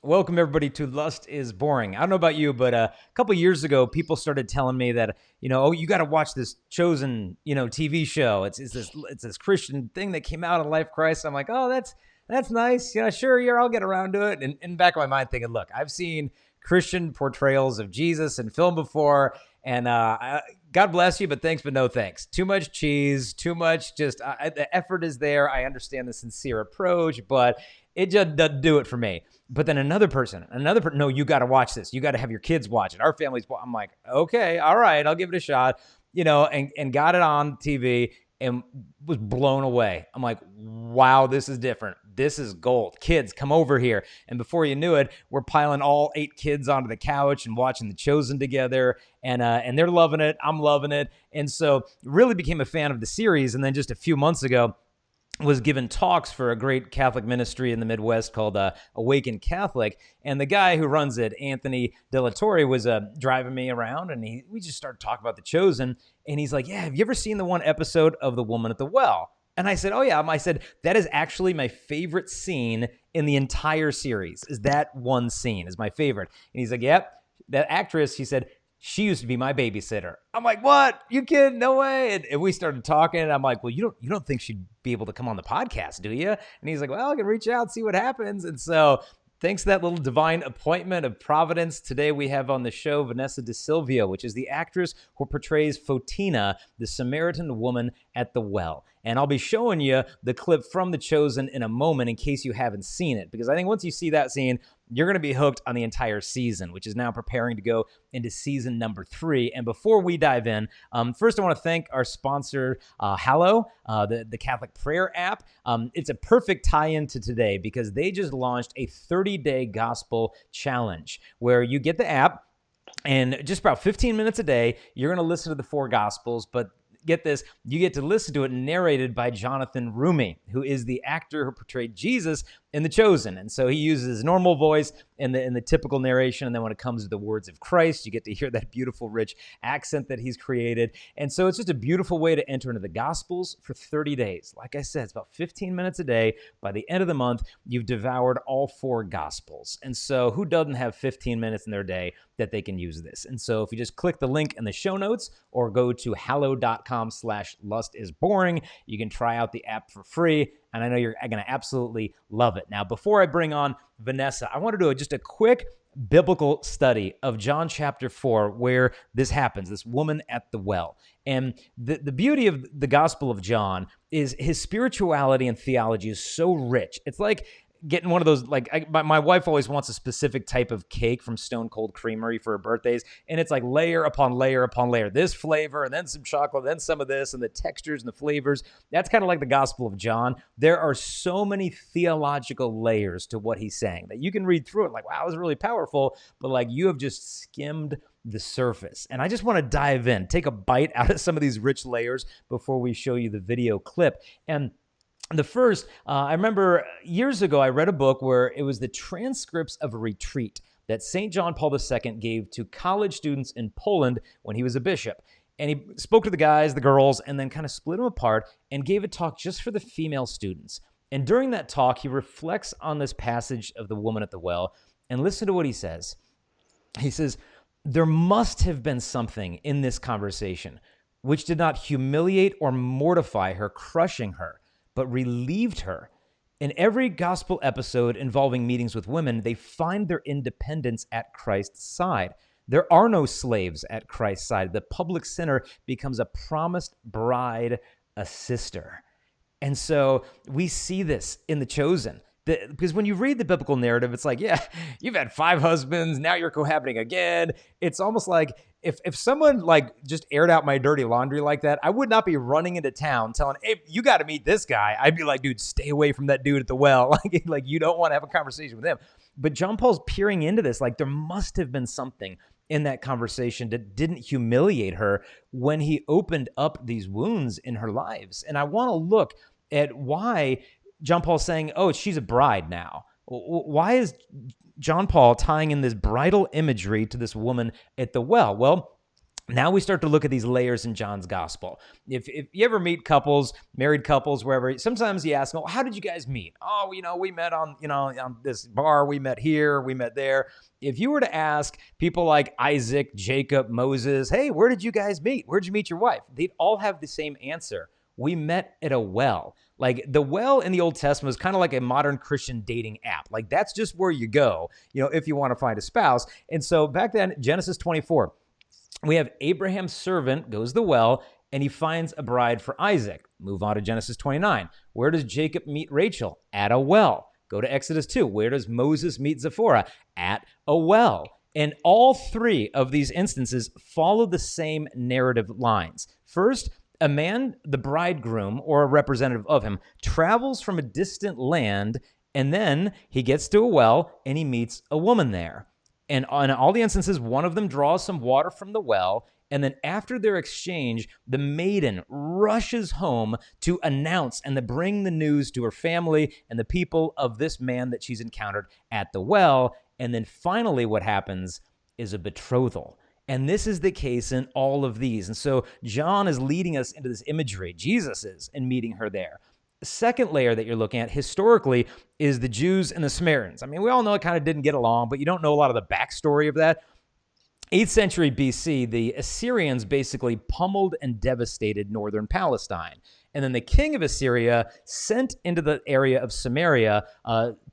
Welcome, everybody, to Lust is Boring. I don't know about you, but a couple years ago, people started telling me that, oh, you got to watch this Chosen, TV show. It's this Christian thing that came out of Life Christ. I'm like, oh, that's nice. Sure, I'll get around to it. And in the back of my mind thinking, look, I've seen Christian portrayals of Jesus in film before, and God bless you, but thanks, but no thanks. Too much cheese, too much the effort is there. I understand the sincere approach, but it just doesn't do it for me. But then another person, no, you got to watch this. You got to have your kids watch it. Our family's, I'm like, okay, all right, I'll give it a shot, and got it on TV and was blown away. I'm like, wow, this is different. This is gold. Kids, come over here. And before you knew it, we're piling all 8 kids onto the couch and watching The Chosen together. And they're loving it. I'm loving it. And so really became a fan of the series. And then just a few months ago, was given talks for a great Catholic ministry in the Midwest called Awaken Catholic. And the guy who runs it, Anthony Delatorre, was driving me around, and we just started talking about The Chosen. And he's like, yeah, have you ever seen the one episode of The Woman at the Well? And I said, oh, yeah. I said, that is actually my favorite scene in the entire series, is that one scene is my favorite. And he's like, yep, that actress, he said, she used to be my babysitter. I'm like, what? You kidding? No way. And we started talking, and I'm like, well, you don't think she'd be able to come on the podcast, do you? And he's like, well, I can reach out, see what happens. And so thanks to that little divine appointment of providence, today we have on the show Vanessa DeSilvio, which is the actress who portrays Fotina, the Samaritan woman at the well. And I'll be showing you the clip from The Chosen in a moment in case you haven't seen it, because I think once you see that scene, you're going to be hooked on the entire season, which is now preparing to go into season number 3. And before we dive in, first I want to thank our sponsor, Hallow, the Catholic prayer app. It's a perfect tie-in to today because they just launched a 30-day gospel challenge where you get the app, and just about 15 minutes a day, you're going to listen to the 4 gospels, but get this, you get to listen to it narrated by Jonathan Rumi, who is the actor who portrayed Jesus in The Chosen. And so he uses his normal voice in the typical narration. And then when it comes to the words of Christ, you get to hear that beautiful, rich accent that he's created. And so it's just a beautiful way to enter into the Gospels for 30 days. Like I said, it's about 15 minutes a day. By the end of the month, you've devoured all 4 Gospels. And so who doesn't have 15 minutes in their day that they can use this? And so if you just click the link in the show notes or go to hallow.com/lustisboring, you can try out the app for free. And I know you're going to absolutely love it. Now, before I bring on Vanessa, I want to do just a quick biblical study of John chapter 4, where this happens, this woman at the well. And the beauty of the Gospel of John is his spirituality and theology is so rich. It's like getting one of those, my wife always wants a specific type of cake from Stone Cold Creamery for her birthdays, and it's like layer upon layer upon layer. This flavor, and then some chocolate, then some of this, and the textures and the flavors. That's kind of like the Gospel of John. There are so many theological layers to what he's saying that you can read through it like, wow, it was really powerful, but like you have just skimmed the surface. And I just want to dive in, take a bite out of some of these rich layers before we show you the video clip. And the first, I remember years ago, I read a book where it was the transcripts of a retreat that St. John Paul II gave to college students in Poland when he was a bishop. And he spoke to the guys, the girls, and then kind of split them apart and gave a talk just for the female students. And during that talk, he reflects on this passage of the woman at the well. And listen to what he says. He says, there must have been something in this conversation which did not humiliate or mortify her, crushing her, but relieved her. In every gospel episode involving meetings with women, they find their independence at Christ's side. There are no slaves at Christ's side. The public sinner becomes a promised bride, a sister. And so we see this in The Chosen. Because when you read the biblical narrative, it's like, yeah, you've had 5 husbands, now you're cohabiting again. It's almost like if someone like just aired out my dirty laundry like that, I would not be running into town telling, hey, you got to meet this guy. I'd be like, dude, stay away from that dude at the well. Like you don't want to have a conversation with him. But John Paul's peering into this, like there must have been something in that conversation that didn't humiliate her when he opened up these wounds in her lives. And I want to look at why John Paul's saying, oh, she's a bride now. Why is John Paul tying in this bridal imagery to this woman at the well? Well, Now we start to look at these layers in John's gospel. If you ever meet couples, married couples, wherever, sometimes you ask, well, how did you guys meet? Oh, we met on this bar, we met here, we met there. If you were to ask people like Isaac, Jacob, Moses, hey, where did you guys meet? Where'd you meet your wife? They'd all have the same answer. We met at a well. Like the well in the Old Testament was kind of like a modern Christian dating app. Like that's just where you go, if you want to find a spouse. And so back then, Genesis 24, we have Abraham's servant goes to the well and he finds a bride for Isaac. Move on to Genesis 29. Where does Jacob meet Rachel? At a well. Go to Exodus 2. Where does Moses meet Zipporah? At a well. And all three of these instances follow the same narrative lines. First, a man, the bridegroom or a representative of him, travels from a distant land, and then he gets to a well and he meets a woman there. And on all the instances, one of them draws some water from the well, and then after their exchange, the maiden rushes home to announce and to bring the news to her family and the people of this man that she's encountered at the well. And then finally what happens is a betrothal. And this is the case in all of these. And so John is leading us into this imagery. Jesus is in meeting her there. Second layer that you're looking at historically is the Jews and the Samaritans. I mean, we all know it kind of didn't get along, but you don't know a lot of the backstory of that. 8th century BC, the Assyrians basically pummeled and devastated northern Palestine. And then the king of Assyria sent into the area of Samaria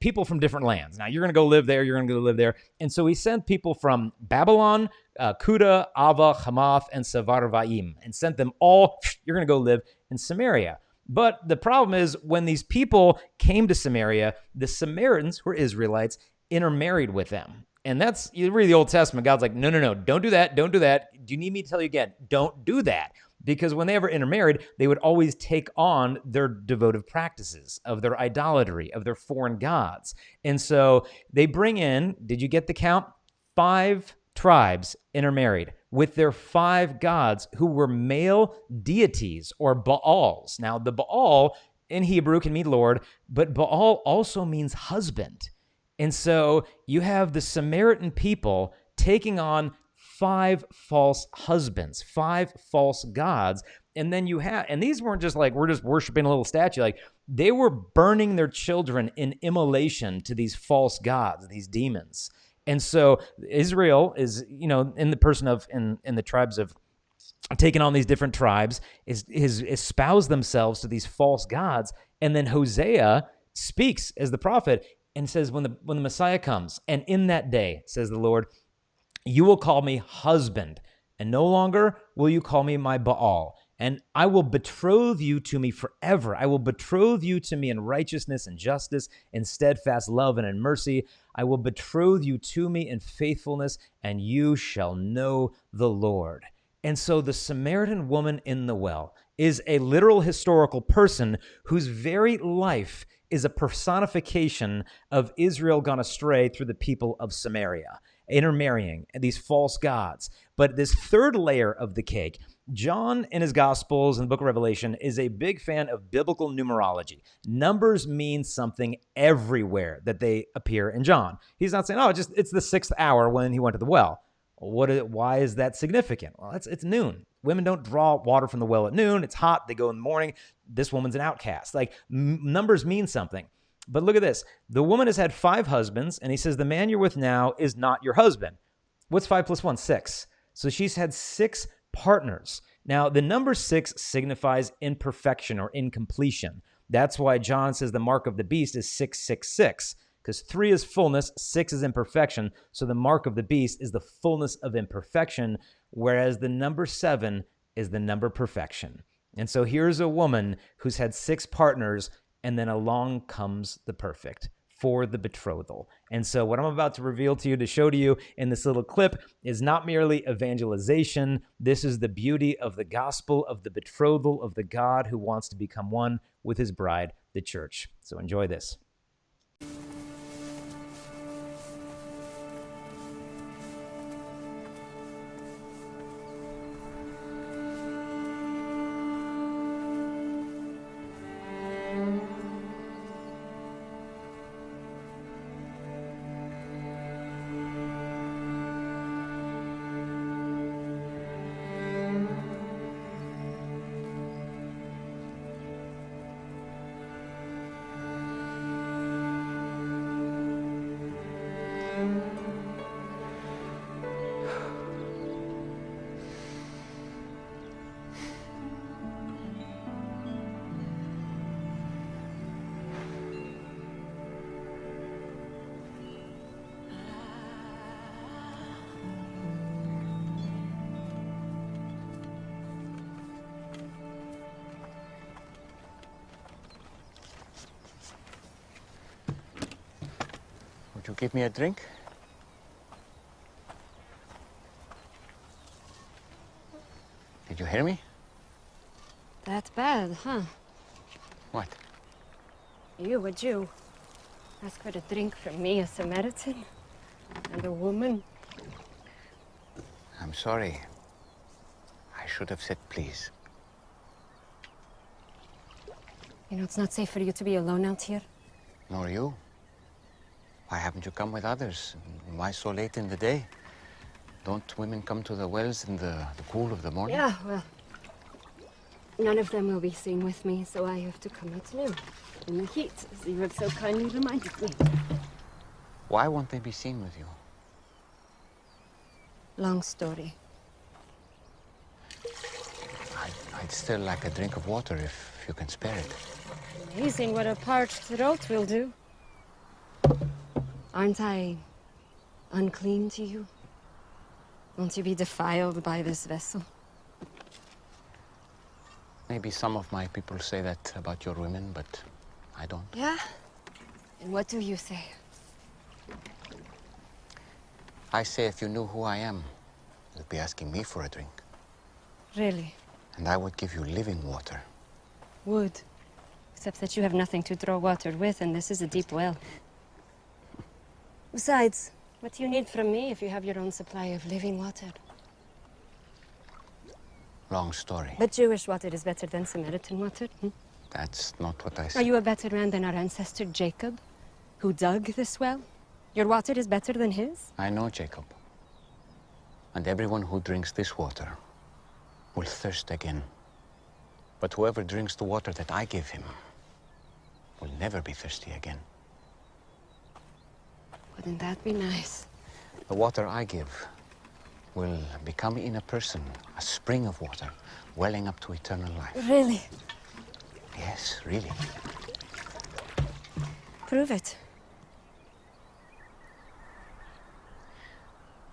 people from different lands. Now, you're going to go live there, you're going to go live there. And so he sent people from Babylon, Kuta, Ava, Hamath, and Savarvaim, and sent them all, you're going to go live in Samaria. But the problem is when these people came to Samaria, the Samaritans, who were Israelites, intermarried with them. And that's, you read the Old Testament, God's like, no, don't do that, don't do that. Do you need me to tell you again? Don't do that. Because when they ever intermarried, they would always take on their devotive practices of their idolatry, of their foreign gods. And so they bring in, did you get the count? 5 tribes intermarried with their 5 gods who were male deities or Baals. Now, the Baal in Hebrew can mean Lord, but Baal also means husband. And so you have the Samaritan people taking on 5 false husbands, 5 false gods. And then you have, and these weren't just like, we're just worshiping a little statue. Like they were burning their children in immolation to these false gods, these demons. And so Israel is, in the person of, in the tribes of taking on these different tribes, is espoused themselves to these false gods. And then Hosea speaks as the prophet and says, when the Messiah comes, and in that day, says the Lord, you will call me husband, and no longer will you call me my Baal. And I will betroth you to me forever. I will betroth you to me in righteousness and justice, in steadfast love and in mercy. I will betroth you to me in faithfulness, and you shall know the Lord. And so the Samaritan woman in the well is a literal historical person whose very life is a personification of Israel gone astray through the people of Samaria, intermarrying these false gods. But this third layer of the cake, John in his Gospels and the book of Revelation is a big fan of biblical numerology. Numbers mean something everywhere that they appear in John. He's not saying, it's the 6th hour when he went to the well. Why is that significant? Well, it's noon. Women don't draw water from the well at noon. It's hot. They go in the morning. This woman's an outcast. Like numbers mean something. But look at this. The woman has had 5 husbands, and he says, the man you're with now is not your husband. What's 5 plus 1? 6. So she's had 6 partners. Now, the number 6 signifies imperfection or incompletion. That's why John says the mark of the beast is 666, because 3 is fullness, 6 is imperfection. So the mark of the beast is the fullness of imperfection, whereas the number 7 is the number perfection. And so here's a woman who's had 6 partners, and then along comes the perfect for the betrothal. And so what I'm about to reveal to you, to show to you in this little clip, is not merely evangelization. This is the beauty of the gospel of the betrothal of the God who wants to become one with his bride, the church. So enjoy this. you give me a drink? Did you hear me? That bad, huh? What? You, a Jew, ask for a drink from me, a Samaritan, and a woman. I'm sorry. I should have said please. You know, it's not safe for you to be alone out here. Nor you. Why haven't you come with others? Why so late in the day? Don't women come to the wells in the cool of the morning? Yeah, well, none of them will be seen with me, so I have to come out now, in the heat, as you have so kindly reminded me. Why won't they be seen with you? Long story. I'd still like a drink of water if you can spare it. Amazing what a parched throat will do. Aren't I unclean to you? Won't you be defiled by this vessel? Maybe some of my people say that about your women, but I don't. Yeah? And what do you say? I say if you knew who I am, you'd be asking me for a drink. Really? And I would give you living water. Would. Except that you have nothing to draw water with, and this is a deep well. Besides, what do you need from me if you have your own supply of living water? Long story. But Jewish water is better than Samaritan water, That's not what I said. Are you a better man than our ancestor Jacob, who dug this well? Your water is better than his? I know Jacob. And everyone who drinks this water will thirst again. But whoever drinks the water that I give him will never be thirsty again. Wouldn't that be nice? The water I give will become in a person a spring of water welling up to eternal life. Really? Yes, really. Prove it.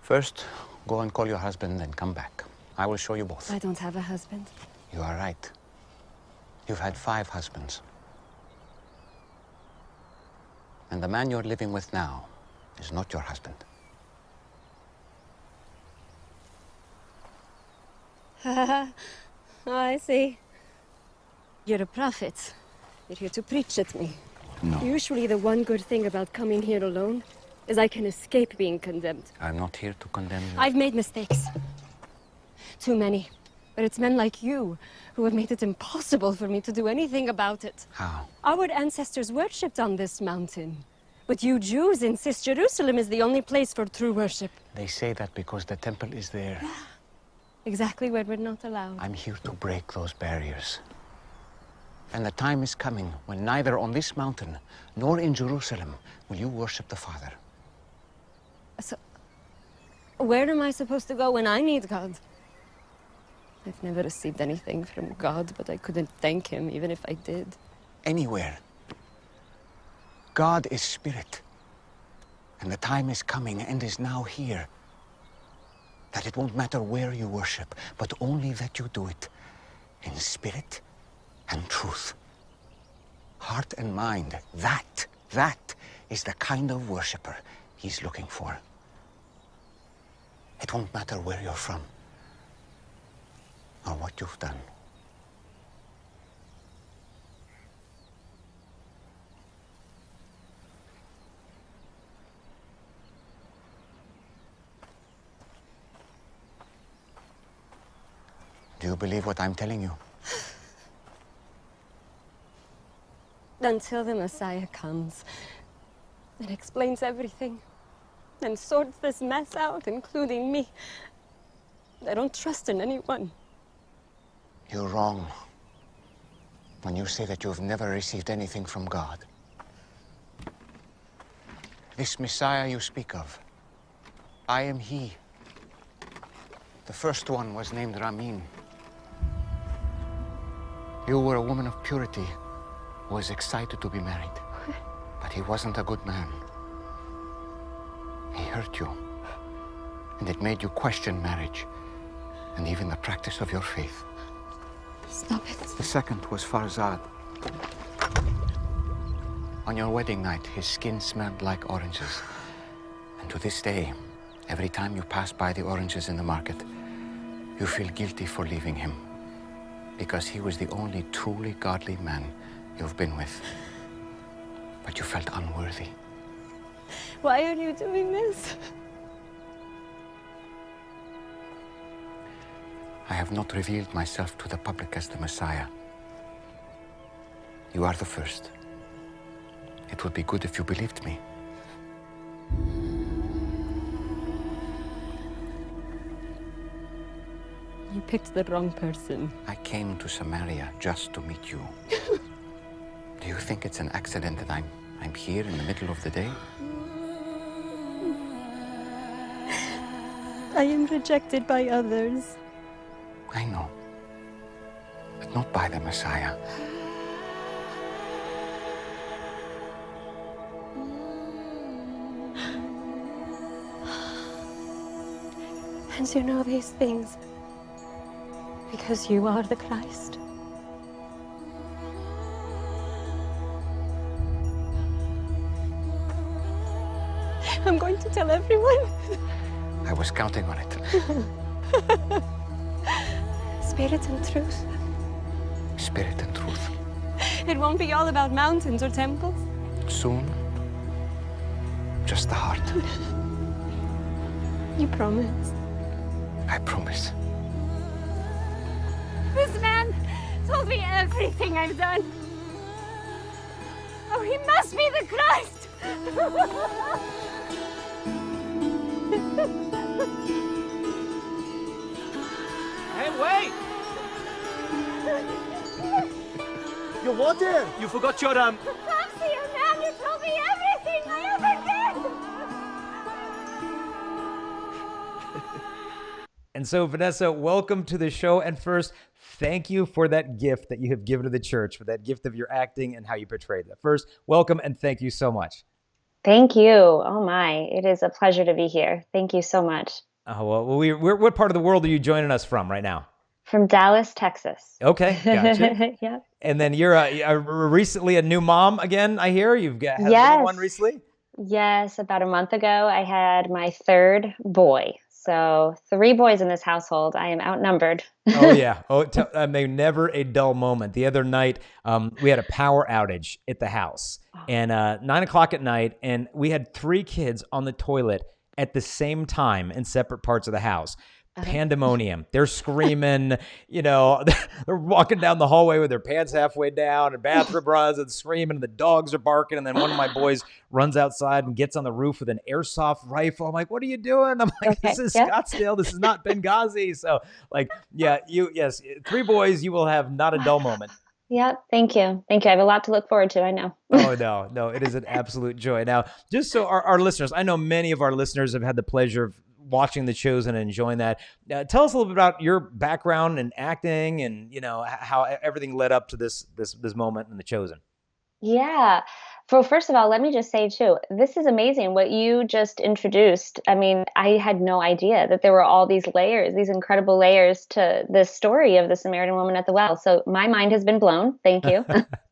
First, go and call your husband and come back. I will show you both. I don't have a husband. You are right. You've had 5 husbands. And the man you're living with now is not your husband. Oh, I see. You're a prophet. You're here to preach at me. No. Usually the one good thing about coming here alone is I can escape being condemned. I'm not here to condemn you. I've made mistakes. Too many. But it's men like you who have made it impossible for me to do anything about it. How? Our ancestors worshipped on this mountain. But you Jews insist Jerusalem is the only place for true worship. They say that because the temple is there. Exactly where we're not allowed. I'm here to break those barriers. And the time is coming when neither on this mountain nor in Jerusalem will you worship the Father. So, where am I supposed to go when I need God? I've never received anything from God, but I couldn't thank him even if I did. Anywhere. God is spirit. And the time is coming and is now here that it won't matter where you worship, but only that you do it in spirit and truth. Heart and mind, that is the kind of worshiper he's looking for. It won't matter where you're from or what you've done. Do you believe what I'm telling you? Until the Messiah comes and explains everything and sorts this mess out, including me, I don't trust in anyone. You're wrong when you say that you've never received anything from God. This Messiah you speak of, I am he. The first one was named Ramin. You were a woman of purity who was excited to be married. But he wasn't a good man. He hurt you. And it made you question marriage and even the practice of your faith. Stop it. The second was Farzad. On your wedding night, his skin smelled like oranges, To this day, every time you pass by the oranges in the market, you feel guilty for leaving him, because he was the only truly godly man you've been with. But you felt unworthy. Why are you doing this? I have not revealed myself to the public as the Messiah. You are the first. It would be good if you believed me. You picked the wrong person. I came to Samaria just to meet you. Do you think it's an accident that I'm here in the middle of the day? I am rejected by others. I know. But not by the Messiah. And you know these things because you are the Christ. I'm going to tell everyone. I was counting on it. Spirit and truth. Spirit and truth. It won't be all about mountains or temples. Soon, just the heart. You promise. I promise. This man told me everything I've done. Oh, he must be the Christ! Hey, wait! You what there? You forgot your, Fancy you, man! You told me everything I ever did! And so, Vanessa, welcome to the show. And first, thank you for that gift that you have given to the church, for that gift of your acting and how you portrayed that. First, welcome and thank you so much. Thank you. Oh my, it is a pleasure to be here. Thank you so much. Oh, well, we're what part of the world are you joining us from right now? From Dallas, Texas. Okay, gotcha. Yep. And then you're recently a new mom again, I hear. You've had a little one recently? Yes, about a month ago, I had my third boy. So 3 boys in this household. I am outnumbered. Oh, yeah. Never a dull moment. The other night, we had a power outage at the house. And 9 o'clock at night, and we had 3 kids on the toilet at the same time in separate parts of the house. Pandemonium. They're screaming, they're walking down the hallway with their pants halfway down and bathroom bras and screaming, and the dogs are barking. And then one of my boys runs outside and gets on the roof with an airsoft rifle. I'm like, what are you doing? I'm like, This is Scottsdale. This is not Benghazi. So yes, 3 boys, you will have not a dull moment. Yep. Thank you. Thank you. I have a lot to look forward to. I know. Oh, no, it is an absolute joy. Now, just so our listeners, I know many of our listeners have had the pleasure of watching The Chosen and enjoying that. Tell us a little bit about your background in acting and, how everything led up to this moment in The Chosen. Yeah. Well, first of all, let me just say too, this is amazing what you just introduced. I mean, I had no idea that there were all these layers, these incredible layers to this story of the Samaritan woman at the well. So my mind has been blown. Thank you.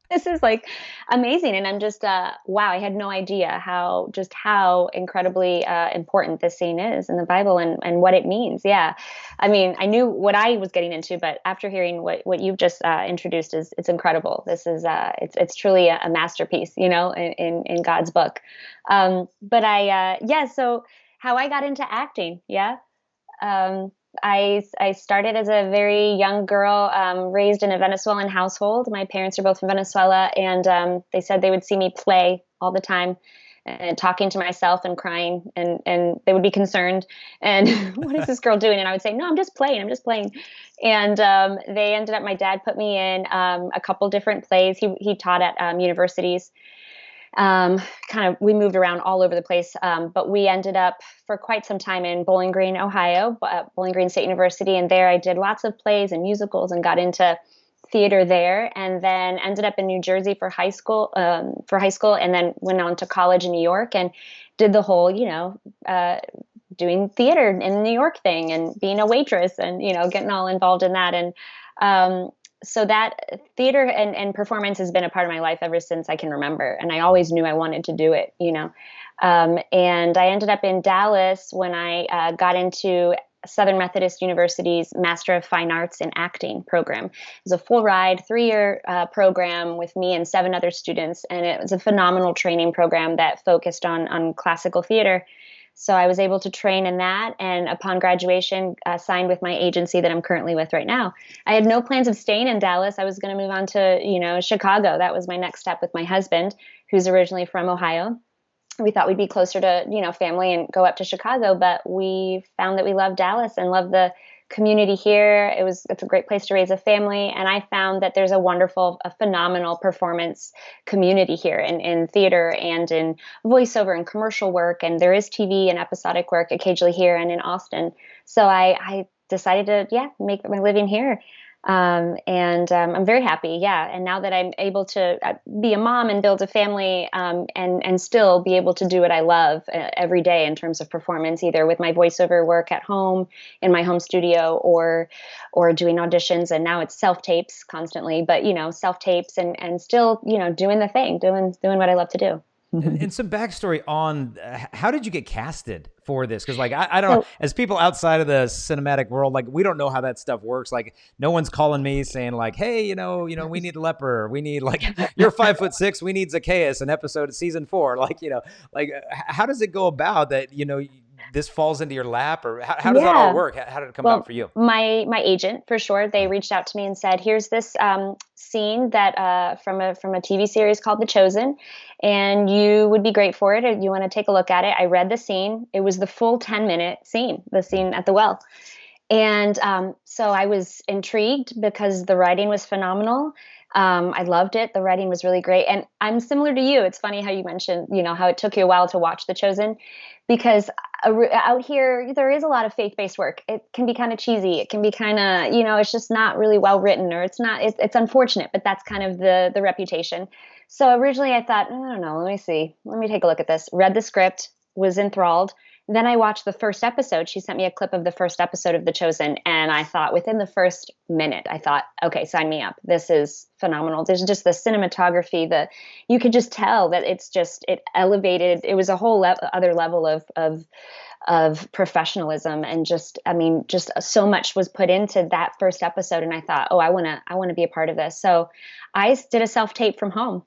This is like amazing. And I'm just, wow, I had no idea how incredibly important this scene is in the Bible and what it means. Yeah. I mean, I knew what I was getting into, but after hearing what you've just introduced it's incredible. This is, it's truly a masterpiece, in God's book. So how I got into acting. Yeah. I started as a very young girl, raised in a Venezuelan household. My parents are both from Venezuela, and they said they would see me play all the time, and talking to myself and crying, and they would be concerned. And what is this girl doing? And I would say, no, I'm just playing. And they ended up, my dad put me in a couple different plays. He taught at universities. We moved around all over the place, but we ended up for quite some time in Bowling Green, Ohio, Bowling Green State University. And there I did lots of plays and musicals and got into theater there, and then ended up in New Jersey for high school, and then went on to college in New York and did the whole, doing theater in New York thing and being a waitress and, getting all involved in that. And, so that theater and performance has been a part of my life ever since I can remember. And I always knew I wanted to do it, And I ended up in Dallas when I got into Southern Methodist University's Master of Fine Arts in Acting program. It was a full ride, 3-year program with me and 7 other students. And it was a phenomenal training program that focused on classical theater. So I was able to train in that. And upon graduation, signed with my agency that I'm currently with right now. I had no plans of staying in Dallas. I was going to move on to, Chicago. That was my next step with my husband, who's originally from Ohio. We thought we'd be closer to, family and go up to Chicago, but we found that we love Dallas and love the community here. It's a great place to raise a family. And I found that there's a phenomenal performance community here in theater and in voiceover and commercial work. And there is TV and episodic work occasionally here and in Austin. So I decided to, make my living here. And I'm very happy. Yeah. And now that I'm able to be a mom and build a family, and still be able to do what I love every day in terms of performance, either with my voiceover work at home in my home studio or doing auditions. And now it's self tapes constantly, but self tapes and still, doing the thing, doing what I love to do. And some backstory on how did you get casted for this? Because I don't know, as people outside of the cinematic world, we don't know how that stuff works. No one's calling me saying hey, we need a leper. We need you're 5'6". We need Zacchaeus, an episode of season 4. How does it go about that? This falls into your lap, or how does that all work? How did it come about for you? My agent, for sure, they reached out to me and said, "Here's this scene that from a TV series called The Chosen, and you would be great for it. If you want to take a look at it." I read the scene. It was the full 10-minute scene, the scene at the well, and so I was intrigued because the writing was phenomenal. I loved it. The writing was really great. And I'm similar to you. It's funny how you mentioned, how it took you a while to watch The Chosen, because out here, there is a lot of faith-based work. It can be kind of cheesy. It can be kind of, it's just not really well written, or it's unfortunate, but that's kind of the reputation. So originally I thought, I don't know, let me see. Let me take a look at this. Read the script, was enthralled. Then I watched the first episode. She sent me a clip of the first episode of The Chosen. And I thought within the first minute, okay, sign me up. This is phenomenal. There's just the cinematography, you could just tell that it elevated. It was a whole other level of professionalism. And just so much was put into that first episode. And I thought, I want to be a part of this. So I did a self-tape from home.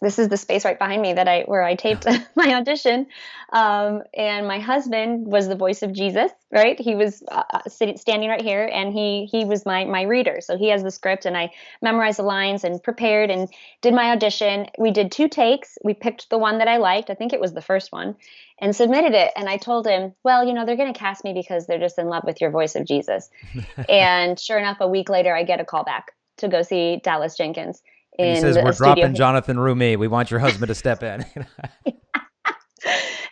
This is the space right behind me where I taped my audition. And my husband was the voice of Jesus, right? He was standing right here, and he was my reader. So he has the script, and I memorized the lines and prepared and did my audition. We did 2 takes. We picked the one that I liked. I think it was the first one, and submitted it. And I told him, well, they're going to cast me because they're just in love with your voice of Jesus. And sure enough, a week later, I get a call back to go see Dallas Jenkins. He says, we're dropping Jonathan Rumi. We want your husband to step in.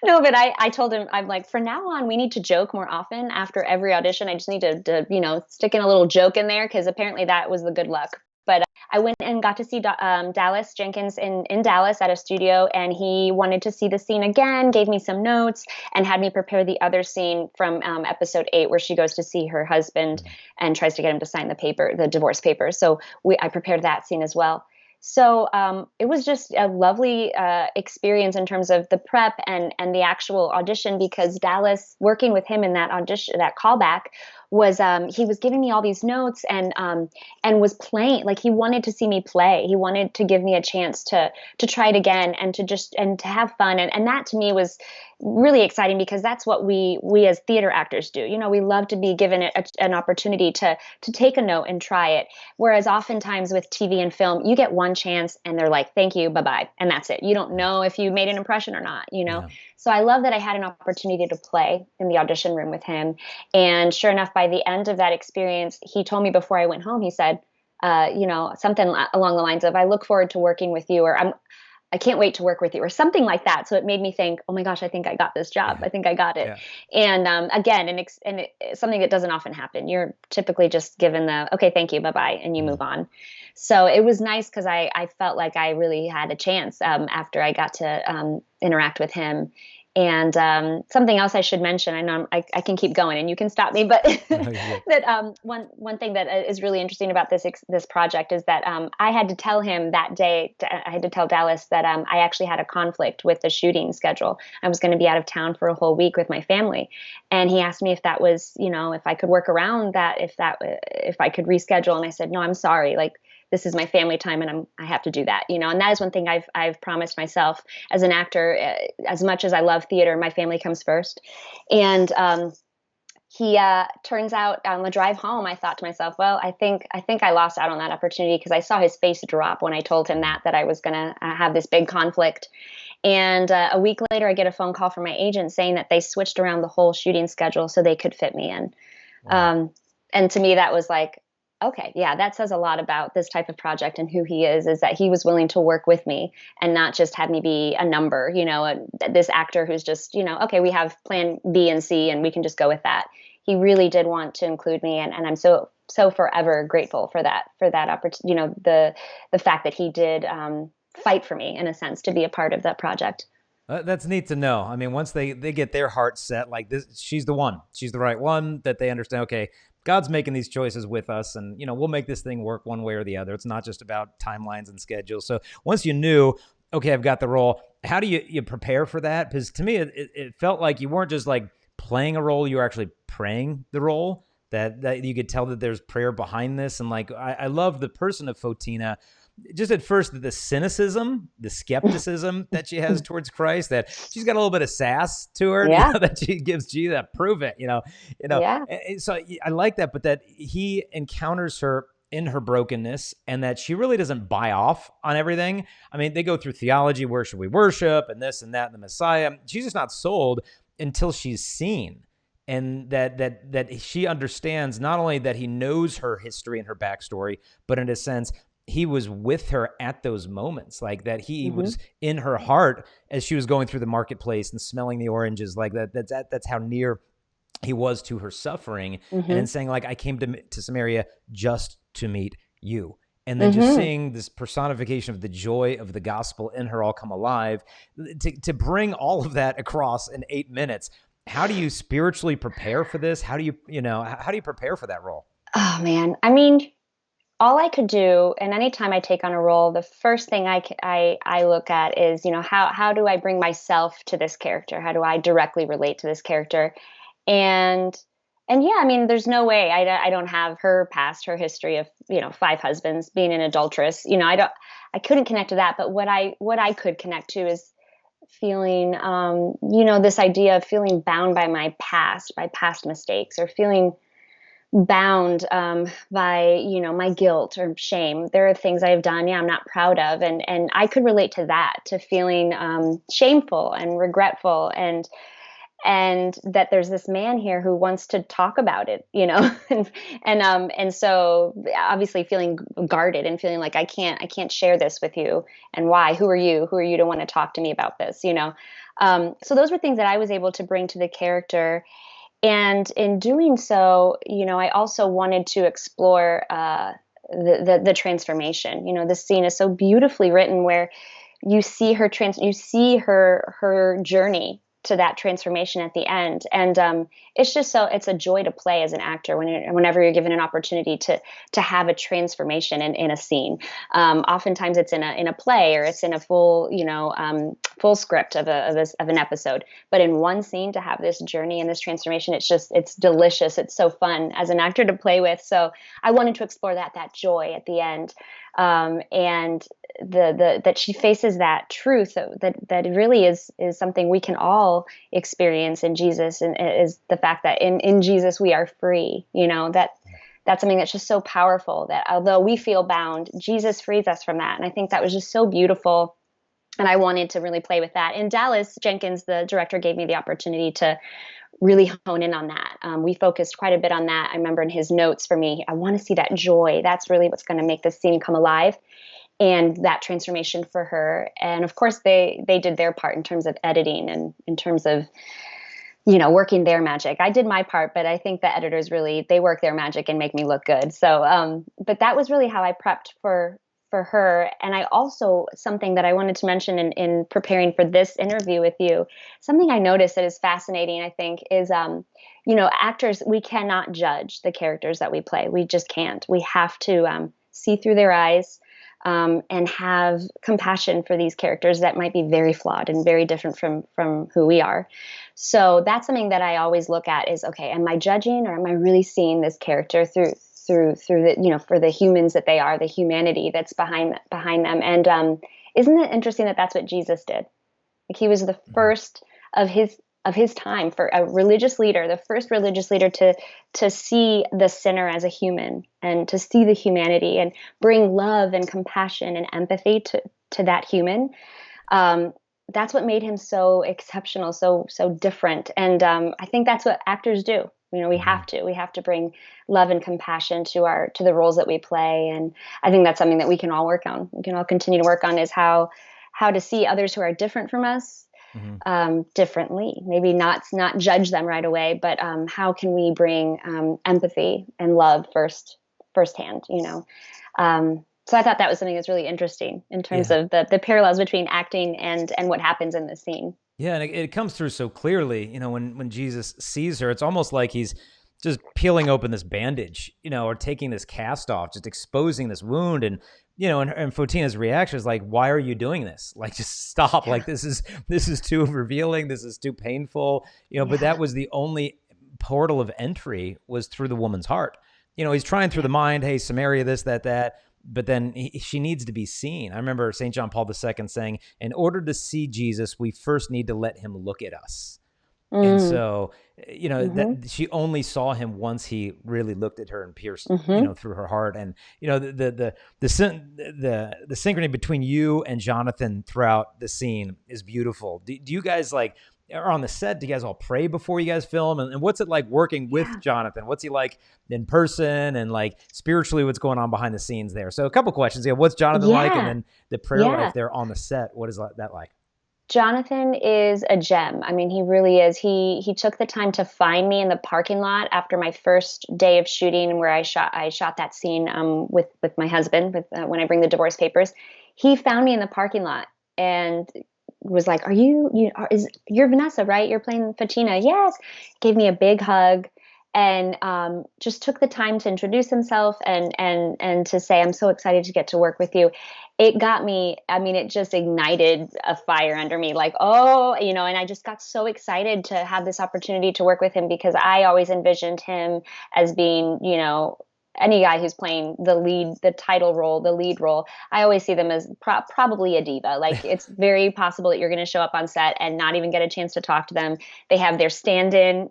No, but I told him, I'm like, for now on, we need to joke more often after every audition. I just need to stick in a little joke in there, because apparently that was the good luck. But I went and got to see Dallas Jenkins in Dallas at a studio, and he wanted to see the scene again, gave me some notes, and had me prepare the other scene from episode 8, where she goes to see her husband and tries to get him to sign the divorce papers. So I prepared that scene as well. So it was just a lovely experience in terms of the prep and the actual audition, because Dallas, working with him in that audition, that callback, was he was giving me all these notes and was playing. He wanted to see me play. He wanted to give me a chance to try it again and to have fun. And that to me was really exciting, because that's what we as theater actors do. We love to be given an opportunity to take a note and try it. Whereas oftentimes with TV and film, you get one chance and they're like, thank you, bye-bye. And that's it. You don't know if you made an impression or not, Yeah. So I love that I had an opportunity to play in the audition room with him. And sure enough, by the end of that experience, he told me before I went home, he said, something along the lines of, I look forward to working with you, or I can't wait to work with you, or something like that. So it made me think, oh my gosh, I think I got this job. I think I got it. Yeah. And again, it's something that doesn't often happen. You're typically just given okay, thank you, bye-bye, and you move on. So it was nice, because I felt like I really had a chance after I got to interact with him. And something else I should mention, I know I can keep going and you can stop me, but that one thing that is really interesting about this project is that I had to tell him that day, I had to tell Dallas that I actually had a conflict with the shooting schedule. I was going to be out of town for a whole week with my family. And he asked me if that was, if I could work around that, if I could reschedule. And I said, no, I'm sorry. Like, this is my family time and I have to do that, and that is one thing I've promised myself as an actor. As much as I love theater, my family comes first. And he turns out on the drive home, I thought to myself, well, I think I lost out on that opportunity, because I saw his face drop when I told him that I was going to have this big conflict. And a week later, I get a phone call from my agent saying that they switched around the whole shooting schedule so they could fit me in. Wow. And to me, that was like, okay, yeah, that says a lot about this type of project and who he is that he was willing to work with me and not just have me be a number, this actor who's just, okay, we have plan B and C and we can just go with that. He really did want to include me. And I'm so forever grateful for that opportunity, the fact that he did fight for me, in a sense, to be a part of that project. That's neat to know. I mean, once they get their heart set, like this, she's the one. She's the right one, that they understand, okay, God's making these choices with us, and, we'll make this thing work one way or the other. It's not just about timelines and schedules. So once you knew, okay, I've got the role, how do you prepare for that? Because to me, it felt like you weren't just like playing a role, you were actually praying the role, that you could tell that there's prayer behind this. And like, I love the person of Fotina. Just at first, the cynicism, the skepticism that she has towards Christ, that she's got a little bit of sass to her, yeah. That she gives Jesus, that prove it, Yeah. And so I like that, but that he encounters her in her brokenness, and that she really doesn't buy off on everything. I mean, they go through theology, where should we worship, and this and that, and the Messiah. She's just not sold until she's seen. And that she understands not only that he knows her history and her backstory, but in a sense, he was with her at those moments, like that he was in her heart as she was going through the marketplace and smelling the oranges, like that's how near he was to her suffering. And then saying, like, I came to Samaria just to meet you. And then just seeing this personification of the joy of the gospel in her all come alive, to bring all of that across in 8 minutes. How do you spiritually prepare for this? How do you prepare for that role? Oh man. I mean, all I could do, and anytime I take on a role, the first thing I look at is, how do I bring myself to this character? How do I directly relate to this character? And yeah, I mean, there's no way I don't have her past, her history of, 5 husbands, being an adulteress. I couldn't connect to that. But what I could connect to is feeling, this idea of feeling bound by my past mistakes, or feeling bound by my guilt or shame. There are things I have done, I'm not proud of, and I could relate to that, to feeling shameful and regretful, and that there's this man here who wants to talk about it, and so obviously feeling guarded and feeling like I can't share this with you, and why? Who are you to want to talk to me about this? So those were things that I was able to bring to the character. And in doing so, I also wanted to explore the transformation. This scene is so beautifully written, where you see her her journey to that transformation at the end. And it's just it's a joy to play as an actor whenever you're given an opportunity to have a transformation in a scene. Oftentimes it's in a play, or it's in a full full script of an episode. But in one scene, to have this journey and this transformation, it's delicious. It's so fun as an actor to play with. So I wanted to explore that joy at the end. And that she faces that truth that really is something we can all experience in Jesus, and is the fact that in Jesus we are free. That's something that's just so powerful, that although we feel bound, Jesus frees us from that. And I think that was just so beautiful. And I wanted to really play with that. And Dallas Jenkins, the director, gave me the opportunity to really hone in on that. We focused quite a bit on that. I remember in his notes for me, I want to see that joy. That's really what's going to make this scene come alive, and that transformation for her. And of course, they did their part in terms of editing and in terms of, working their magic. I did my part, but I think the editors really, they work their magic and make me look good. So, but that was really how I prepped for for her. And I also, something that I wanted to mention in preparing for this interview with you, something I noticed that is fascinating, I think, is, actors, we cannot judge the characters that we play. We just can't. We have to see through their eyes, and have compassion for these characters that might be very flawed and very different from who we are. So that's something that I always look at is, okay, am I judging, or am I really seeing this character through the, for the humans that they are, the humanity that's behind them. And isn't it interesting that that's what Jesus did? Like, he was the first of his time, for a religious leader, the first religious leader to see the sinner as a human, and to see the humanity and bring love and compassion and empathy to that human. That's what made him so exceptional, so different. And I think that's what actors do. We have to bring love and compassion to the roles that we play. And I think that's something that we can all work on. We can all continue to work on, is how to see others who are different from us, differently. Maybe not judge them right away, but how can we bring empathy and love firsthand? So I thought that was something that's really interesting in terms of the parallels between acting and what happens in the scene. Yeah, and it comes through so clearly. When Jesus sees her, it's almost like he's just peeling open this bandage, or taking this cast off, just exposing this wound. And and Fotina's reaction is like, "Why are you doing this? Like, just stop! Like, this is too revealing. This is too painful." But that was the only portal of entry, was through the woman's heart. He's trying through the mind, hey, Samaria, this, that. But then she needs to be seen. I remember St. John Paul II saying, in order to see Jesus, we first need to let him look at us. And so, that she only saw him once he really looked at her and pierced, through her heart. And, the synchrony between you and Jonathan throughout the scene is beautiful. Do you guys are on the set? Do you guys all pray before you guys film? And what's it like working with Jonathan? What's he like in person, and spiritually, what's going on behind the scenes there? So a couple questions. What's Jonathan like? And then the prayer life there on the set. What is that like? Jonathan is a gem. I mean, he really is. He took the time to find me in the parking lot after my first day of shooting, where I shot that scene with my husband when I bring the divorce papers. He found me in the parking lot and was like, you're Vanessa, right? You're playing Fatina. Yes. Gave me a big hug, and just took the time to introduce himself and to say, I'm so excited to get to work with you. It got me, it just ignited a fire under me, and I just got so excited to have this opportunity to work with him, because I always envisioned him as being, any guy who's playing the title role, the lead role. I always see them as probably a diva. Like, it's very possible that you're going to show up on set and not even get a chance to talk to them. They have their stand-in,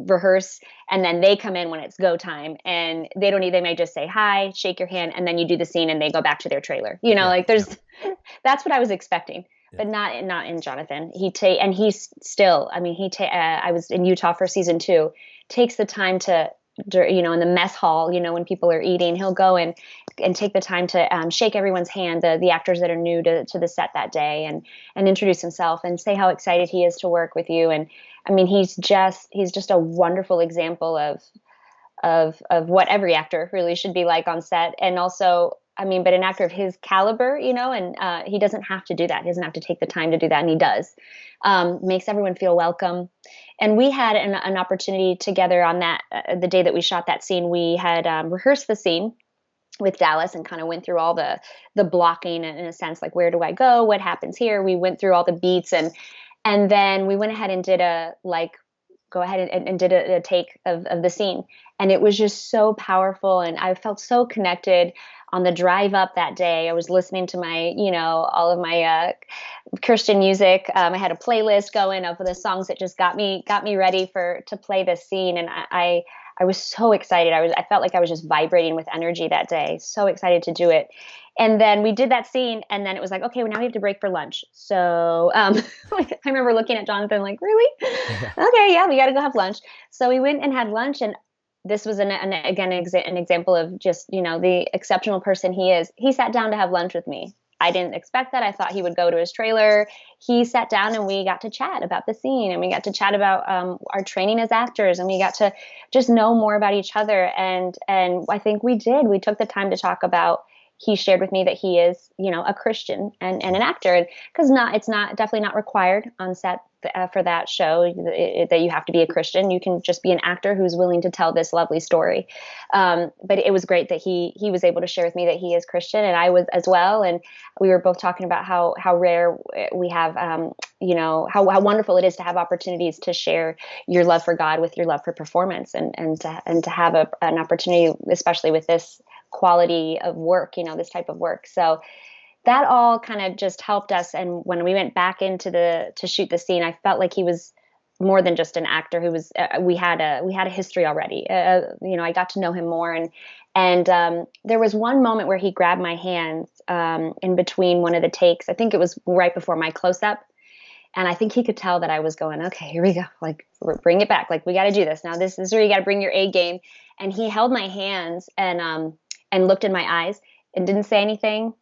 rehearse, and then they come in when it's go time, and they may just say hi, shake your hand, and then you do the scene and they go back to their trailer. That's what I was expecting. But not in Jonathan. He's still, I was in Utah for season 2, takes the time to, in the mess hall, when people are eating, he'll go and take the time to shake everyone's hand, the actors that are new to the set that day, and introduce himself and say how excited he is to work with you. And he's just a wonderful example of what every actor really should be like on set. And also, but an actor of his caliber, and he doesn't have to do that. He doesn't have to take the time to do that, and he does. Makes everyone feel welcome. And we had an opportunity together on that, the day that we shot that scene. We had rehearsed the scene with Dallas and kind of went through all the blocking, in a sense, like, where do I go? What happens here? We went through all the beats, and then we went ahead and did a take of the scene. And it was just so powerful, and I felt so connected. On the drive up that day, I was listening to my, all of my Christian music. I had a playlist going of the songs that just got me ready to play this scene, and I was so excited. I felt like I was just vibrating with energy that day. So excited to do it. And then we did that scene, and then it was like, okay, well, now we have to break for lunch. So I remember looking at Jonathan like, really? Okay, yeah, we got to go have lunch. So we went and had lunch, and this was an example of just, the exceptional person he is. He sat down to have lunch with me. I didn't expect that. I thought he would go to his trailer. He sat down and we got to chat about the scene, and we got to chat about our training as actors, and we got to just know more about each other. And I think we did. We took the time to talk about, he shared with me that he is, a Christian and an actor, and because it's not definitely not required on set for that show that you have to be a Christian. You can just be an actor who's willing to tell this lovely story. But it was great that he was able to share with me that he is Christian, and I was as well. And we were both talking about how rare we have, how wonderful it is to have opportunities to share your love for God with your love for performance, and to have an opportunity, especially with this quality of work, this type of work. So that all kind of just helped us. And when we went back to shoot the scene, I felt like he was more than just an actor who was, we had a history already. I got to know him more. And there was one moment where he grabbed my hands in between one of the takes. I think it was right before my close-up. And I think he could tell that I was going, okay, here we go. Like, bring it back. Like, we got to do this. Now, this is where you got to bring your A game. And he held my hands and looked in my eyes and didn't say anything.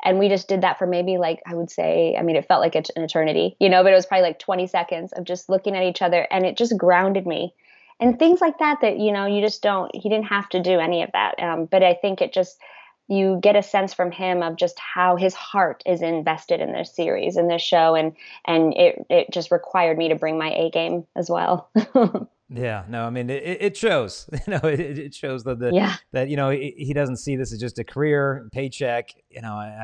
And we just did that for maybe, like, I would say, I mean, it felt like an eternity, but it was probably like 20 seconds of just looking at each other, and it just grounded me. And things like that, you just don't, he didn't have to do any of that. But I think you get a sense from him of just how his heart is invested in this series, in this show. And it just required me to bring my A game as well. Yeah, no, I mean, it shows, it shows that, he doesn't see this as just a career paycheck.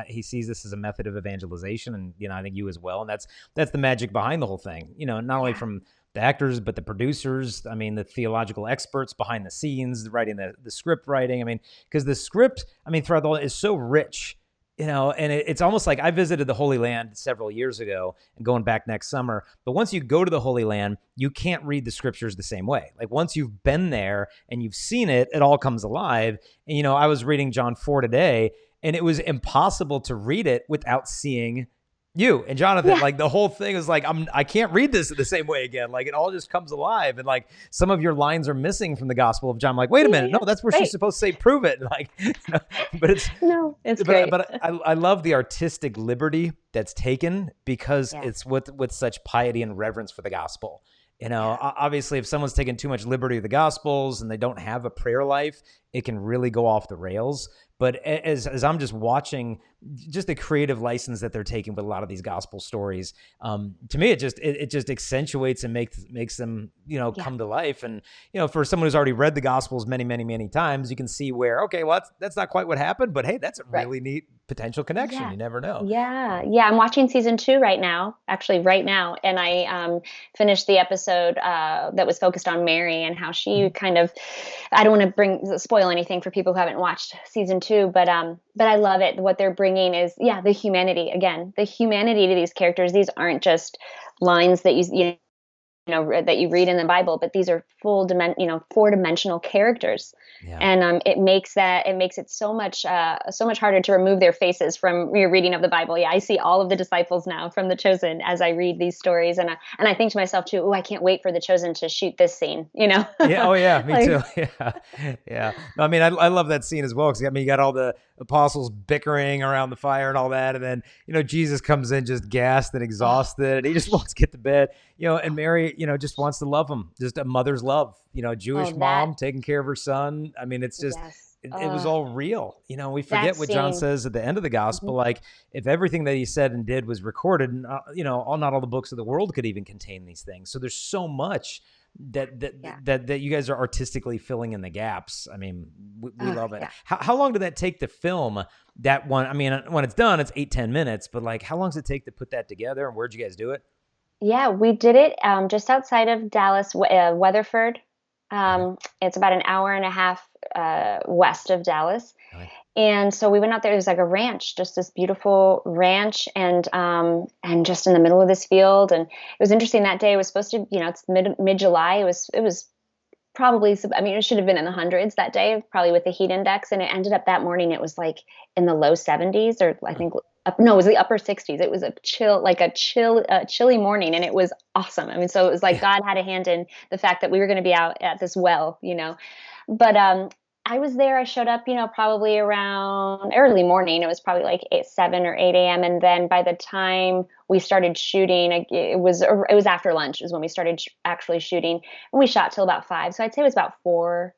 He sees this as a method of evangelization, and, I think you as well. And that's the magic behind the whole thing, not only from the actors, but the producers. I mean, the theological experts behind the scenes, writing the script writing. I mean, because the script, throughout the whole is so rich. And it's almost like I visited the Holy Land several years ago and going back next summer. But once you go to the Holy Land, you can't read the scriptures the same way. Like, once you've been there and you've seen it, it all comes alive. And, I was reading John 4 today, and it was impossible to read it without seeing you and Jonathan. Yeah. Like, the whole thing is like, I can't read this the same way again. Like, it all just comes alive. And like, some of your lines are missing from the Gospel of John. I'm like, wait a minute. No, that's where she's supposed to say, prove it. Like, but it's great. But I love the artistic liberty that's taken, because it's with such piety and reverence for the gospel. Obviously, if someone's taking too much liberty with the Gospels and they don't have a prayer life, it can really go off the rails. But as I'm just watching just the creative license that they're taking with a lot of these gospel stories, to me, it just accentuates and makes them, come to life. And, for someone who's already read the Gospels many, many, many times, you can see where, okay, well, that's not quite what happened, but hey, that's a really neat potential connection. Yeah. You never know. Yeah. Yeah. I'm watching season 2 right now, and I finished the episode that was focused on Mary and how she kind of, I don't want to spoil anything for people who haven't watched season 2, but I love it. What they're bringing is, the humanity, again, the humanity to these characters. These aren't just lines that that you read in the Bible, but these are four-dimensional characters. Yeah. And it makes it so much harder to remove their faces from your reading of the Bible. Yeah, I see all of the disciples now from The Chosen as I read these stories, and I think to myself too, I can't wait for The Chosen to shoot this scene. Yeah. Oh yeah, me too. Yeah. No, I mean, I love that scene as well, because you got all the apostles bickering around the fire and all that, and then Jesus comes in just gassed and exhausted, and he just wants to get to bed. And Mary, just wants to love him, just a mother's love. Jewish mom taking care of her son. I mean, it's just, it was all real. We forget what John says at the end of the gospel. Like, if everything that he said and did was recorded, not all the books of the world could even contain these things. So there's so much that you guys are artistically filling in the gaps. I mean, we love it. Yeah. How long did that take to film that one? I mean, when it's done, it's 8-10 minutes, but like, how long does it take to put that together, and where'd you guys do it? Yeah, we did it just outside of Dallas, Weatherford. It's about an hour and a half west of Dallas. Right. And so we went out there. It was like a ranch, just this beautiful ranch, and just in the middle of this field. And it was interesting. That day it was supposed to, it's mid-July. It was probably, I mean, it should have been in the hundreds that day, probably with the heat index. And it ended up that morning, it was like in the low 70s, or I think, it was the upper 60s. It was a chilly morning, and it was awesome. I mean, so it was like God had a hand in the fact that we were going to be out at this well, But I was there. I showed up, probably around early morning. It was probably like 7 or 8 a.m. And then by the time we started shooting, it was after lunch is when we started actually shooting. And we shot till about 5. So I'd say it was about 4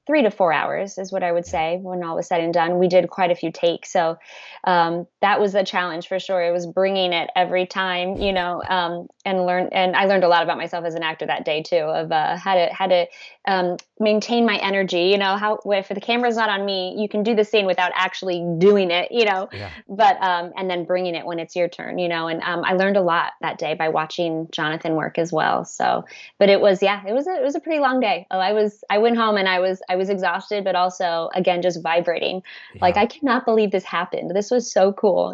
3 to 4 hours is what I would say when all was said and done. We did quite a few takes. So that was a challenge for sure. It was bringing it every time, and I learned a lot about myself as an actor that day too, of how to maintain my energy, how, if the camera's not on me, you can do the scene without actually doing it, but, and then bringing it when it's your turn, and I learned a lot that day by watching Jonathan work as well. So, but it was a pretty long day. I went home and I was exhausted, but also again, just vibrating. Like, I cannot believe this happened. This was so cool,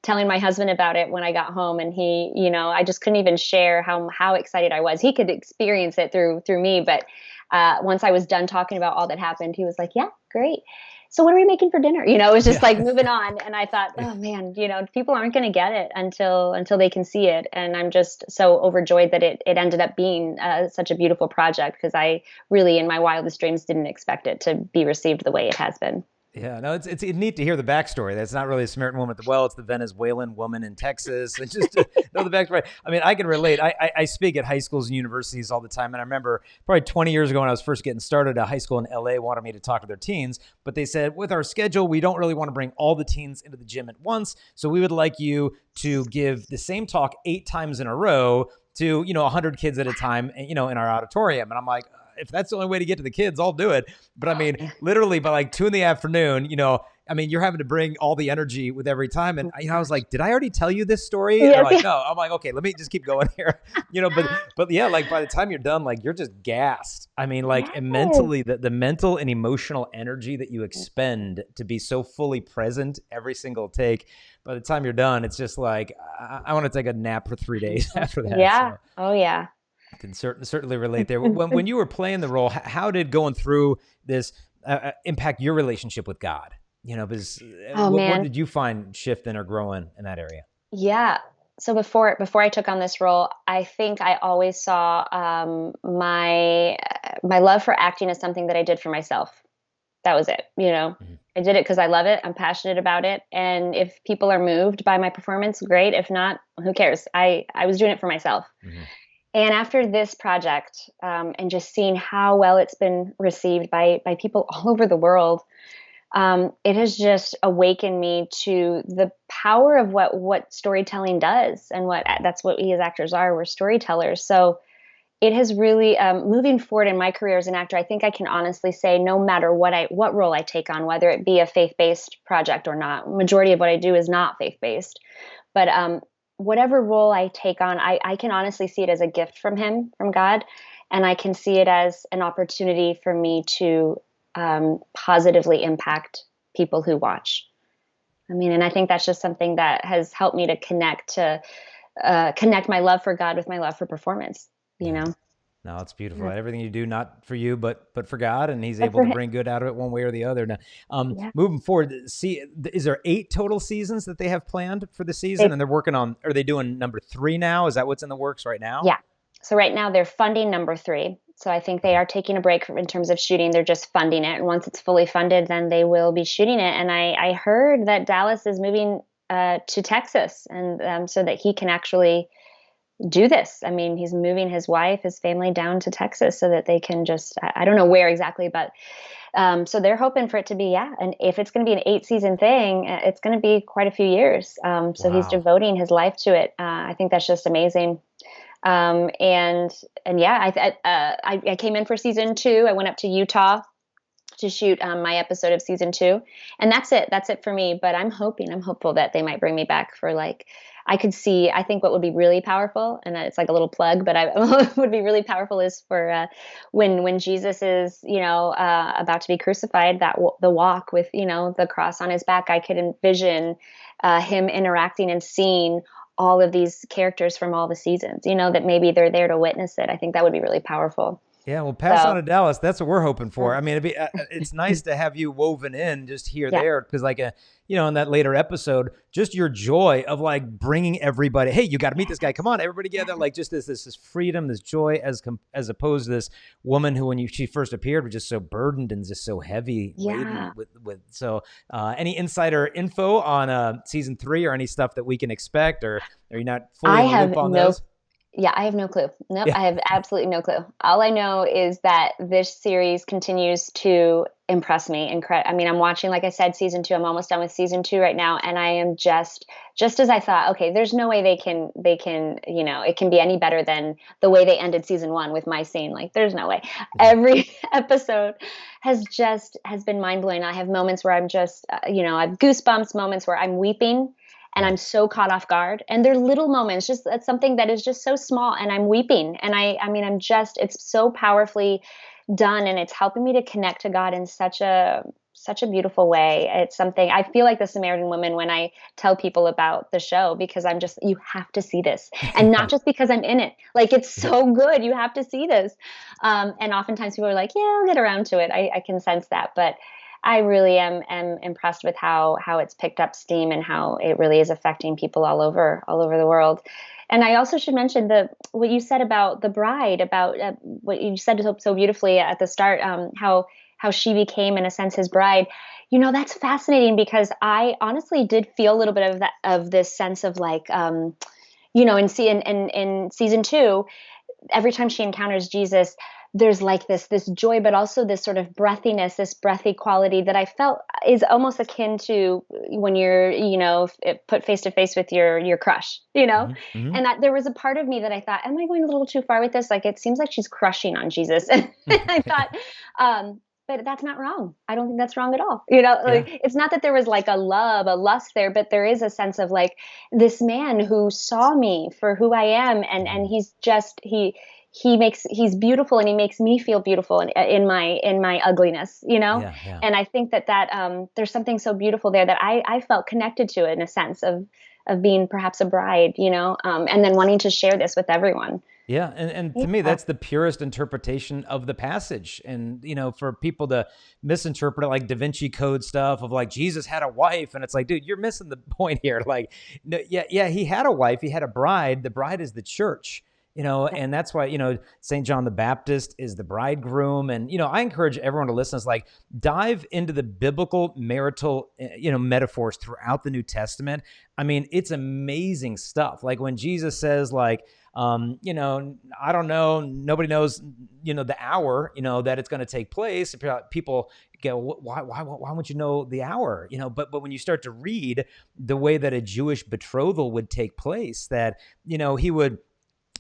telling my husband about it when I got home, and he, I just couldn't even share how excited I was. He could experience it through me. But once I was done talking about all that happened, he was like, yeah, great. So what are we making for dinner? It was just like moving on. And I thought, oh man, people aren't going to get it until they can see it. And I'm just so overjoyed that it ended up being such a beautiful project, because I really, in my wildest dreams, didn't expect it to be received the way it has been. Yeah, no, it's neat to hear the backstory. That's not really a Samaritan woman at the well. It's the Venezuelan woman in Texas. And just to know the backstory. I mean, I can relate. I speak at high schools and universities all the time. And I remember probably 20 years ago when I was first getting started, a high school in LA wanted me to talk to their teens. But they said, with our schedule, we don't really want to bring all the teens into the gym at once. So we would like you to give the same talk 8 times in a row to, 100 kids at a time, in our auditorium. And I'm like, if that's the only way to get to the kids, I'll do it. But I mean, literally by like 2 PM, you're having to bring all the energy with every time. And I was like, did I already tell you this story? And they're like, no. I'm like, okay, let me just keep going here. But yeah, like by the time you're done, like you're just gassed. I mean, like mentally, the mental and emotional energy that you expend to be so fully present every single take, by the time you're done, it's just like, I want to take a nap for 3 days after that. Yeah. So. Oh yeah. I can certainly relate there. When you were playing the role, how did going through this impact your relationship with God? Because what did you find shifting or growing in that area? Yeah. So before I took on this role, I think I always saw my love for acting as something that I did for myself. That was it. Mm-hmm. I did it because I love it. I'm passionate about it. And if people are moved by my performance, great. If not, who cares? I was doing it for myself. Mm-hmm. And after this project, and just seeing how well it's been received by people all over the world, it has just awakened me to the power of what storytelling does, and that's what we as actors are. We're storytellers. So it has really, moving forward in my career as an actor, I think I can honestly say, no matter what role I take on, whether it be a faith-based project or not, majority of what I do is not faith-based, but whatever role I take on, I can honestly see it as a gift from God. And I can see it as an opportunity for me to positively impact people who watch. I mean, and I think that's just something that has helped me to connect my love for God with my love for performance, No, it's beautiful. Yeah. Everything you do, not for you, but for God, and He's able to bring good out of it one way or the other. Now, moving forward, is there 8 total seasons that they have planned for the season, and they're working on? Are they doing number 3 now? Is that what's in the works right now? Yeah. So right now they're funding number 3. So I think they are taking a break in terms of shooting. They're just funding it, and once it's fully funded, then they will be shooting it. And I heard that Dallas is moving to Texas, and so that he can actually do this. I mean, he's moving his wife, his family down to Texas so that they can just, I don't know where exactly, but so they're hoping for it to be, and if it's going to be an 8-season thing, it's going to be quite a few years. So wow. He's devoting his life to it. I think that's just amazing. And yeah, I came in for season 2. I went up to Utah to shoot my episode of season 2, and that's it for me. But I'm hopeful that they might bring me back for I think what would be really powerful, and it's like a little plug, but what would be really powerful is for when Jesus is, about to be crucified, the walk with, the cross on his back. I could envision him interacting and seeing all of these characters from all the seasons, that maybe they're there to witness it. I think that would be really powerful. Yeah, well, pass on to Dallas. That's what we're hoping for. I mean, it's nice to have you woven in just here, there, because in that later episode, just your joy of bringing everybody. Hey, you got to meet this guy. Come on, everybody together. Just this freedom, this joy, as opposed to this woman who, when she first appeared, was just so burdened and just so heavy. Yeah. With any insider info on season 3 or any stuff that we can expect, or are you not fully in the loop on those? Yeah, I have no clue. Nope, Yeah. I have absolutely no clue. All I know is that this series continues to impress me. I mean, I'm watching, like I said, season 2. I'm almost done with season 2 right now, and I am just as I thought. Okay, there's no way they can, it can be any better than the way they ended season 1 with my scene. Like, there's no way. Every episode has been mind blowing. I have moments where I'm just, I have goosebumps. Moments where I'm weeping and I'm so caught off guard. And they're little moments, just that's something that is just so small, and I'm weeping. And I mean, it's so powerfully done, and it's helping me to connect to God in such a beautiful way. It's something I feel like the Samaritan woman when I tell people about the show, because you have to see this, and not just because I'm in it. Like, it's so good, you have to see this. And oftentimes people are like, "Yeah, I'll get around to it." I can sense that, but I really am impressed with how it's picked up steam and how it really is affecting people all over the world. And I also should mention what you said about the bride, about what you said so beautifully at the start, how she became, in a sense, his bride. That's fascinating, because I honestly did feel a little bit of that, of this sense of like, in season 2, every time she encounters Jesus, there's like this joy, but also this sort of breathiness, this breathy quality that I felt is almost akin to when you're, put face to face with your crush, Mm-hmm. and that there was a part of me that I thought, am I going a little too far with this? Like, it seems like she's crushing on Jesus. And I thought, but that's not wrong. I don't think that's wrong at all. Yeah. Like, it's not that there was like a lust there, but there is a sense of like, this man who saw me for who I am, and he's beautiful, and he makes me feel beautiful in my ugliness, Yeah. Yeah. and I think that there's something so beautiful there that I felt connected to it, in a sense of being perhaps a bride, and then wanting to share this with everyone. Yeah, and to me, Yeah. that's the purest interpretation of the passage. And for people to misinterpret it, like Da Vinci Code stuff of like Jesus had a wife, and it's like, dude, you're missing the point here. Like, no, yeah, he had a wife, he had a bride. The bride is the church. And that's why Saint John the Baptist is the bridegroom. And I encourage everyone to listen. It's like, dive into the biblical marital metaphors throughout the New Testament. I mean, it's amazing stuff. Like when Jesus says, like, I don't know, nobody knows, the hour, that it's going to take place. People go, why won't you know the hour? But when you start to read the way that a Jewish betrothal would take place, that, he would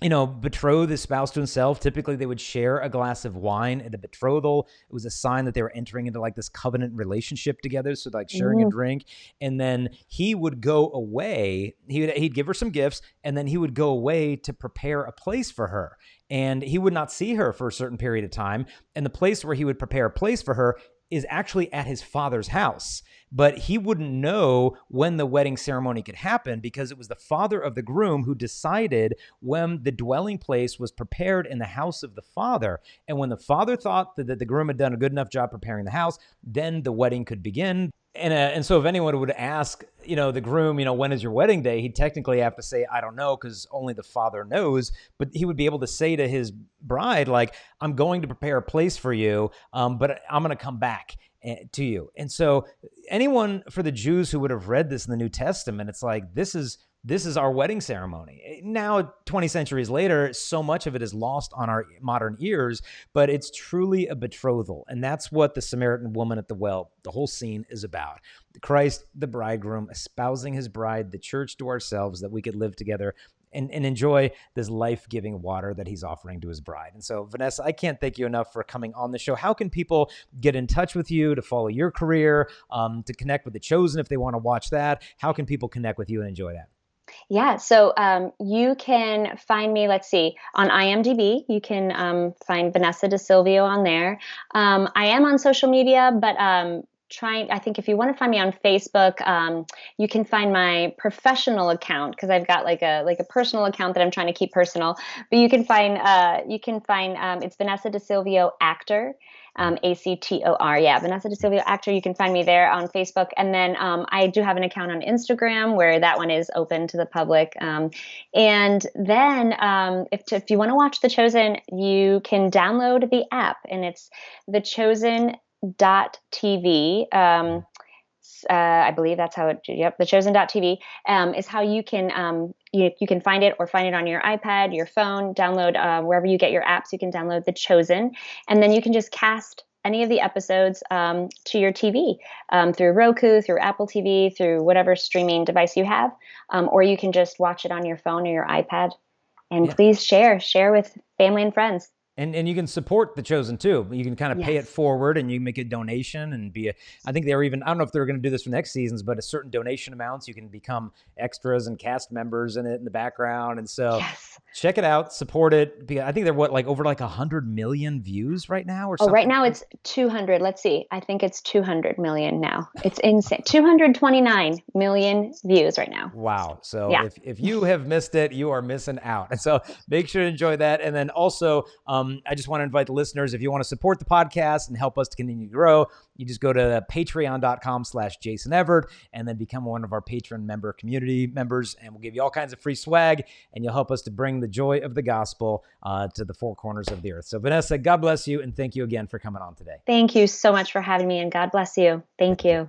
betroth his spouse to himself. Typically, they would share a glass of wine at a betrothal. It was a sign that they were entering into like this covenant relationship together. So like sharing a drink. And then he would go away. He'd give her some gifts, and then he would go away to prepare a place for her. And he would not see her for a certain period of time. And the place where he would prepare a place for her is actually at his father's house. But he wouldn't know when the wedding ceremony could happen, because it was the father of the groom who decided when the dwelling place was prepared in the house of the father. And when the father thought that the groom had done a good enough job preparing the house, then the wedding could begin. And so if anyone would ask, the groom, when is your wedding day? He'd technically have to say, I don't know, because only the father knows. But he would be able to say to his bride, like, I'm going to prepare a place for you, but I'm going to come back to you. And so anyone, for the Jews who would have read this in the New Testament, it's like, this is our wedding ceremony. Now, 20 centuries later, so much of it is lost on our modern ears, but it's truly a betrothal. And that's what the Samaritan woman at the well, the whole scene is about. Christ, the bridegroom, espousing his bride, the church, to ourselves, that we could live together and enjoy this life-giving water that he's offering to his bride. And so, Vanessa, I can't thank you enough for coming on the show. How can people get in touch with you, to follow your career, to connect with The Chosen if they want to watch that? How can people connect with you and enjoy that? Yeah, so you can find me, let's see, on IMDb. You can find Vanessa DeSilvio on there. I am on social media, but I think if you want to find me on Facebook, you can find my professional account, because I've got like a personal account that I'm trying to keep personal. But you can find it's Vanessa DeSilvio Actor. ACTOR. Yeah, Vanessa DeSilvio Actor. You can find me there on Facebook. And then I do have an account on Instagram where that one is open to the public. And then if you want to watch The Chosen, you can download the app, and it's thechosen.tv. I believe that's how it, yep, thechosen.tv is how you can you can find it on your iPad, your phone, download wherever you get your apps, you can download The Chosen. And then you can just cast any of the episodes to your TV through Roku, through Apple TV, through whatever streaming device you have. Or you can just watch it on your phone or your iPad. And please share with family and friends. And you can support The Chosen too. You can kind of pay it forward, and you make a donation and I think they're even, I don't know if they're going to do this for next seasons, but a certain donation amounts, you can become extras and cast members in it in the background. And so check it out, support it. I think they're over 100 million views right now or something. Right now it's 200. Let's see. I think it's 200 million now. It's insane. 229 million views right now. Wow. So if you have missed it, you are missing out. And so make sure to enjoy that. And then also, I just want to invite the listeners, if you want to support the podcast and help us to continue to grow, you just go to patreon.com/Jason Everett and then become one of our patron community members. And we'll give you all kinds of free swag, and you'll help us to bring the joy of the gospel to the four corners of the earth. So Vanessa, God bless you. And thank you again for coming on today. Thank you so much for having me, and God bless you. Thank you.